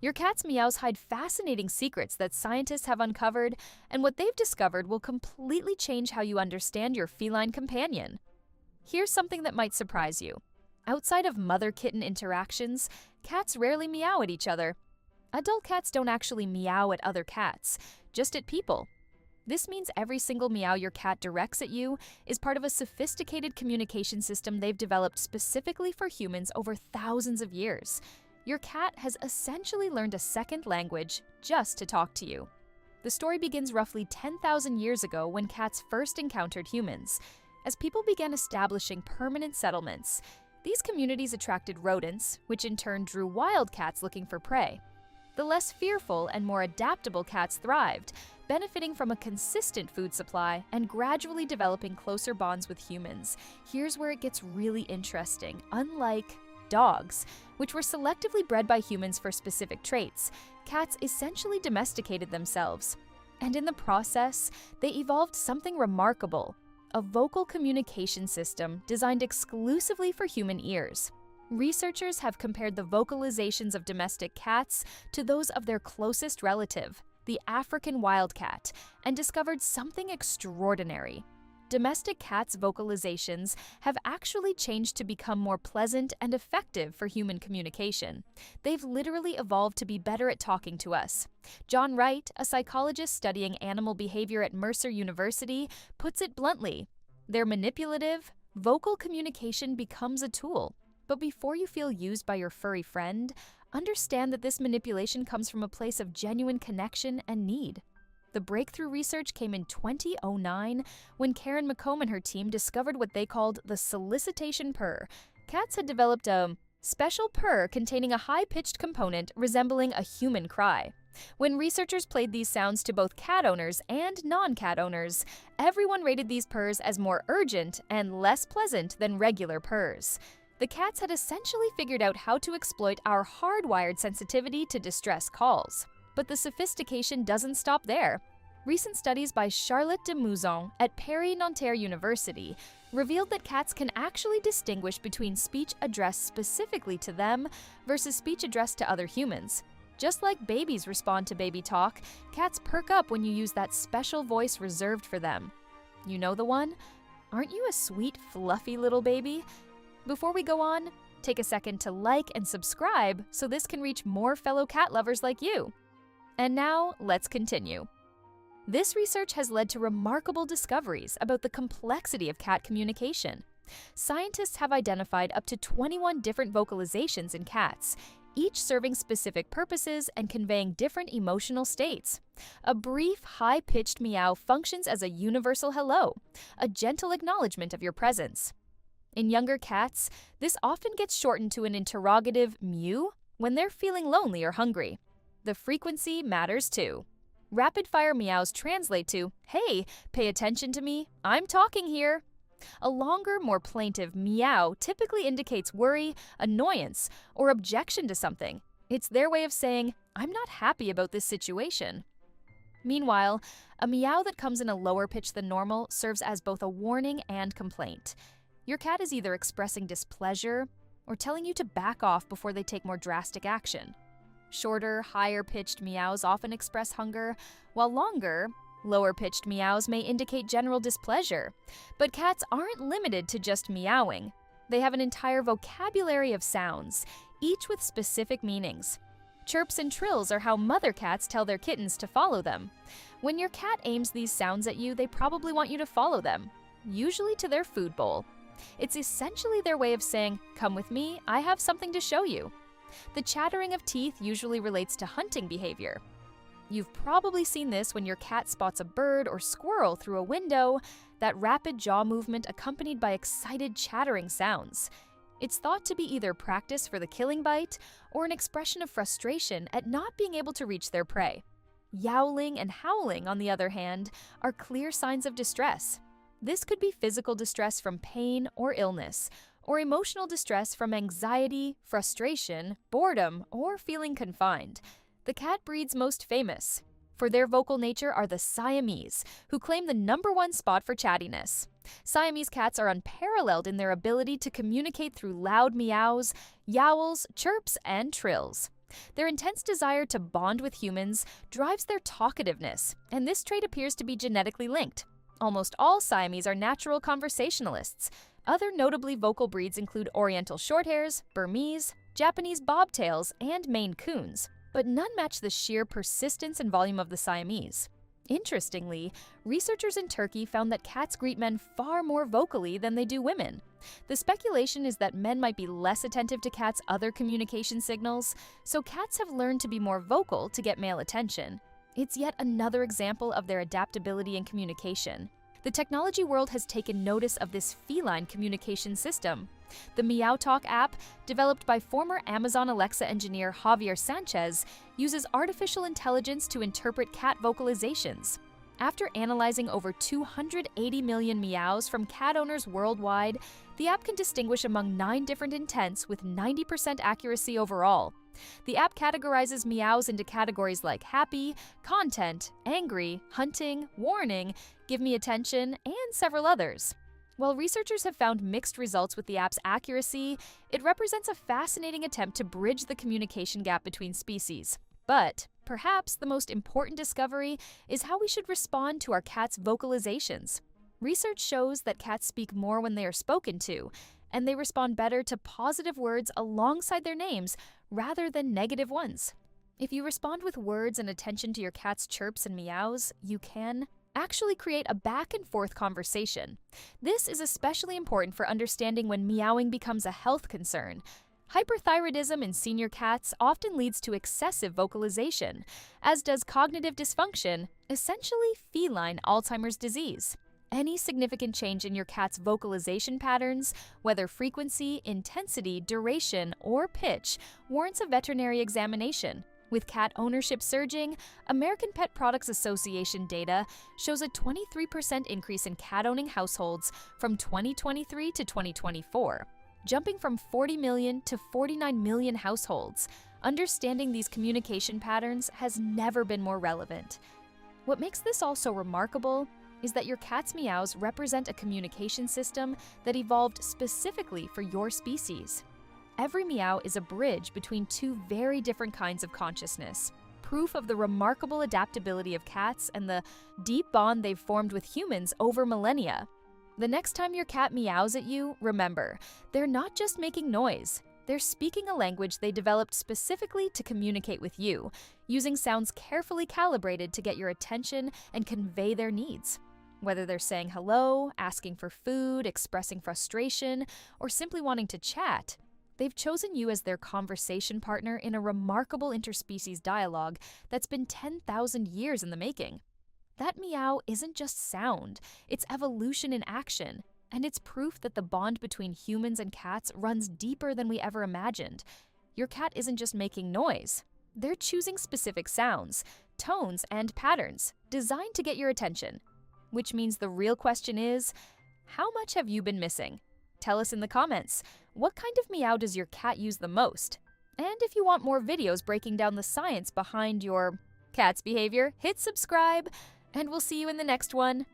Your cat's meows hide fascinating secrets that scientists have uncovered, and what they've discovered will completely change how you understand your feline companion. Here's something that might surprise you. Outside of mother-kitten interactions, cats rarely meow at each other. Adult cats don't actually meow at other cats, just at people. This means every single meow your cat directs at you is part of a sophisticated communication system they've developed specifically for humans over thousands of years. Your cat has essentially learned a second language just to talk to you. The story begins roughly 10,000 years ago when cats first encountered humans. As people began establishing permanent settlements, these communities attracted rodents, which in turn drew wild cats looking for prey. The less fearful and more adaptable cats thrived, benefiting from a consistent food supply and gradually developing closer bonds with humans. Here's where it gets really interesting. Unlike dogs, which were selectively bred by humans for specific traits, cats essentially domesticated themselves. And in the process, they evolved something remarkable: a vocal communication system designed exclusively for human ears. Researchers have compared the vocalizations of domestic cats to those of their closest relative, the African wildcat, and discovered something extraordinary. Domestic cats' vocalizations have actually changed to become more pleasant and effective for human communication. They've literally evolved to be better at talking to us. John Wright, a psychologist studying animal behavior at Mercer University, puts it bluntly: their manipulative, vocal communication becomes a tool. But before you feel used by your furry friend, understand that this manipulation comes from a place of genuine connection and need. The breakthrough research came in 2009 when Karen McComb and her team discovered what they called the solicitation purr. Cats had developed a special purr containing a high-pitched component resembling a human cry. When researchers played these sounds to both cat owners and non-cat owners, everyone rated these purrs as more urgent and less pleasant than regular purrs. The cats had essentially figured out how to exploit our hardwired sensitivity to distress calls. But the sophistication doesn't stop there. Recent studies by Charlotte de Mouzon at Paris-Nanterre University revealed that cats can actually distinguish between speech addressed specifically to them versus speech addressed to other humans. Just like babies respond to baby talk, cats perk up when you use that special voice reserved for them. You know the one? Aren't you a sweet, fluffy little baby? Before we go on, take a second to like and subscribe so this can reach more fellow cat lovers like you. And now, let's continue. This research has led to remarkable discoveries about the complexity of cat communication. Scientists have identified up to 21 different vocalizations in cats, each serving specific purposes and conveying different emotional states. A brief, high-pitched meow functions as a universal hello, a gentle acknowledgement of your presence. In younger cats, this often gets shortened to an interrogative mew when they're feeling lonely or hungry. The frequency matters too. Rapid-fire meows translate to, "Hey, pay attention to me, I'm talking here." A longer, more plaintive meow typically indicates worry, annoyance, or objection to something. It's their way of saying, "I'm not happy about this situation." Meanwhile, a meow that comes in a lower pitch than normal serves as both a warning and complaint. Your cat is either expressing displeasure or telling you to back off before they take more drastic action. Shorter, higher-pitched meows often express hunger, while longer, lower-pitched meows may indicate general displeasure. But cats aren't limited to just meowing. They have an entire vocabulary of sounds, each with specific meanings. Chirps and trills are how mother cats tell their kittens to follow them. When your cat aims these sounds at you, they probably want you to follow them, usually to their food bowl. It's essentially their way of saying, "Come with me, I have something to show you." The chattering of teeth usually relates to hunting behavior. You've probably seen this when your cat spots a bird or squirrel through a window, that rapid jaw movement accompanied by excited chattering sounds. It's thought to be either practice for the killing bite or an expression of frustration at not being able to reach their prey. Yowling and howling, on the other hand, are clear signs of distress. This could be physical distress from pain or illness, or emotional distress from anxiety, frustration, boredom, or feeling confined. The cat breeds most famous for their vocal nature are the Siamese, who claim the #1 spot for chattiness. Siamese cats are unparalleled in their ability to communicate through loud meows, yowls, chirps, and trills. Their intense desire to bond with humans drives their talkativeness, and this trait appears to be genetically linked. Almost all Siamese are natural conversationalists. Other notably vocal breeds include Oriental Shorthairs, Burmese, Japanese Bobtails, and Maine Coons, but none match the sheer persistence and volume of the Siamese. Interestingly, researchers in Turkey found that cats greet men far more vocally than they do women. The speculation is that men might be less attentive to cats' other communication signals, so cats have learned to be more vocal to get male attention. It's yet another example of their adaptability in communication. The technology world has taken notice of this feline communication system. The Meow Talk app, developed by former Amazon Alexa engineer Javier Sanchez, uses artificial intelligence to interpret cat vocalizations. After analyzing over 280 million meows from cat owners worldwide, the app can distinguish among 9 different intents with 90% accuracy overall. The app categorizes meows into categories like happy, content, angry, hunting, warning, give me attention, and several others. While researchers have found mixed results with the app's accuracy, it represents a fascinating attempt to bridge the communication gap between species. But perhaps the most important discovery is how we should respond to our cats' vocalizations. Research shows that cats speak more when they are spoken to, and they respond better to positive words alongside their names rather than negative ones. If you respond with words and attention to your cat's chirps and meows, you can actually create a back and forth conversation. This is especially important for understanding when meowing becomes a health concern. Hyperthyroidism in senior cats often leads to excessive vocalization, as does cognitive dysfunction, essentially feline Alzheimer's disease. Any significant change in your cat's vocalization patterns, whether frequency, intensity, duration, or pitch, warrants a veterinary examination. With cat ownership surging, American Pet Products Association data shows a 23% increase in cat-owning households from 2023 to 2024. Jumping from 40 million to 49 million households, understanding these communication patterns has never been more relevant. What makes this all so remarkable is that your cat's meows represent a communication system that evolved specifically for your species. Every meow is a bridge between 2 very different kinds of consciousness, proof of the remarkable adaptability of cats and the deep bond they've formed with humans over millennia. The next time your cat meows at you, remember, they're not just making noise. They're speaking a language they developed specifically to communicate with you, using sounds carefully calibrated to get your attention and convey their needs. Whether they're saying hello, asking for food, expressing frustration, or simply wanting to chat, they've chosen you as their conversation partner in a remarkable interspecies dialogue that's been 10,000 years in the making. That meow isn't just sound, it's evolution in action, and it's proof that the bond between humans and cats runs deeper than we ever imagined. Your cat isn't just making noise. They're choosing specific sounds, tones, and patterns designed to get your attention. Which means the real question is, how much have you been missing? Tell us in the comments, what kind of meow does your cat use the most? And if you want more videos breaking down the science behind your cat's behavior, hit subscribe, and we'll see you in the next one.